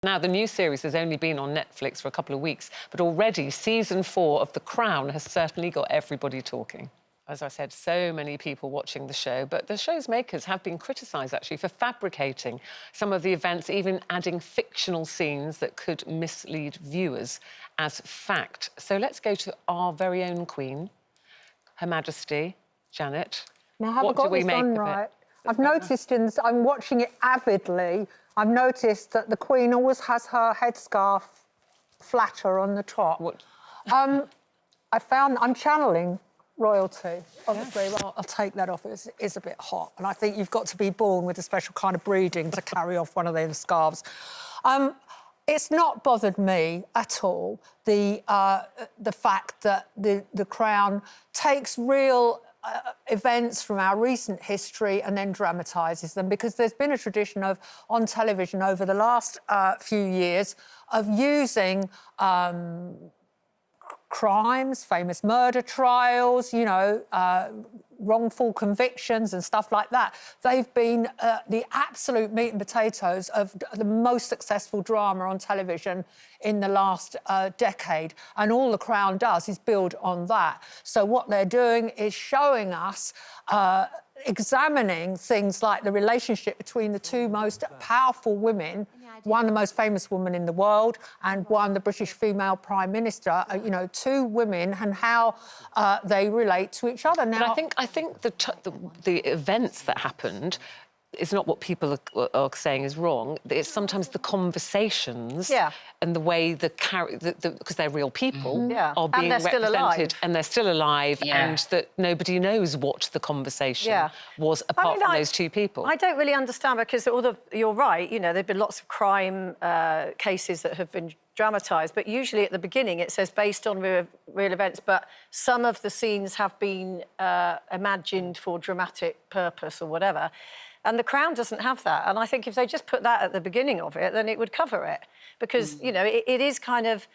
Now, the new series has only been on Netflix for a couple of weeks, but already season 4 of The Crown has certainly got everybody talking. As I said, so many people watching the show, but the show's makers have been criticised, actually, for fabricating some of the events, even adding fictional scenes that could mislead viewers as fact. So let's go to our very own Queen, Her Majesty, Janet. Now, have I got this on right? I've noticed, I'm watching it avidly, I've noticed that the Queen always has her headscarf flatter on the top. What? I'm channeling royalty, obviously. Yes. Well, I'll take that off. It's a bit hot, and I think you've got to be born with a special kind of breeding to carry off one of those scarves. It's not bothered me at all, the fact that the Crown takes real events from our recent history and then dramatises them, because there's been a tradition on television over the last few years of using crimes, famous murder trials, you know, wrongful convictions and stuff like that. They've been the absolute meat and potatoes of the most successful drama on television in the last decade. And all The Crown does is build on that. So what they're doing is showing us, examining things like the relationship between the two most powerful women, one the most famous woman in the world and one the British female Prime Minister, you know, two women, and how they relate to each other. Now, but I think the events that happened is not what people are saying is wrong. It's sometimes the conversations and the way because they're real people are being represented, and they're still alive, and that nobody knows what the conversation was apart from those two people. I don't really understand, because you're right, you know, there've been lots of crime cases that have been dramatised, but usually at the beginning it says based on real events, but some of the scenes have been imagined for dramatic purpose or whatever. And The Crown doesn't have that. And I think if they just put that at the beginning of it, then it would cover it. Because, you know, it is kind of...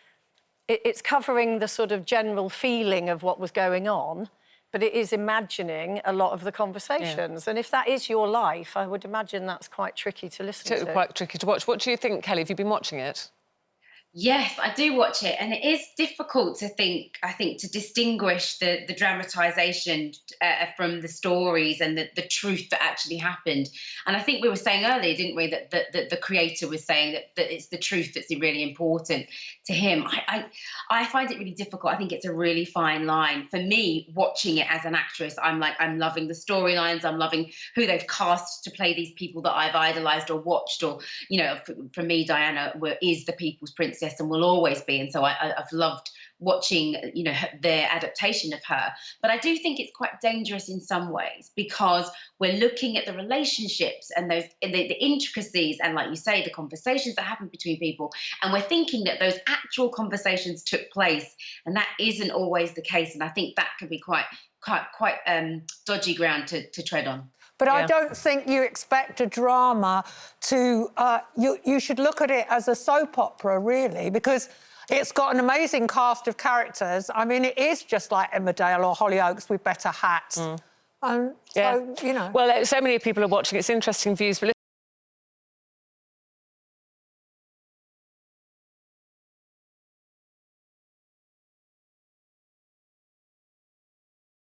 It's covering the sort of general feeling of what was going on, but it is imagining a lot of the conversations. And if that is your life, I would imagine that's quite tricky to listen to. Quite tricky to watch. What do you think, Kelly? Have you been watching it? Yes, I do watch it, and it is difficult to to distinguish the dramatisation from the stories and the truth that actually happened. And I think we were saying earlier, didn't we, that the creator was saying that it's the truth that's really important to him. I find it really difficult. I think it's a really fine line. For me, watching it as an actress, I'm loving the storylines, I'm loving who they've cast to play these people that I've idolised or watched, or, you know, for me, Diana is the people's princess and will always be, and so I've loved watching, you know, their adaptation of her. But I do think it's quite dangerous in some ways, because we're looking at the relationships and the intricacies, and, like you say, the conversations that happen between people, and we're thinking that those actual conversations took place, and that isn't always the case. And I think that can be quite dodgy ground to tread on. But I don't think you expect a drama to... you should look at it as a soap opera, really, because it's got an amazing cast of characters. I mean, it is just like Emmerdale or Hollyoaks with better hats. So, you know... Well, so many people are watching. It's interesting views, but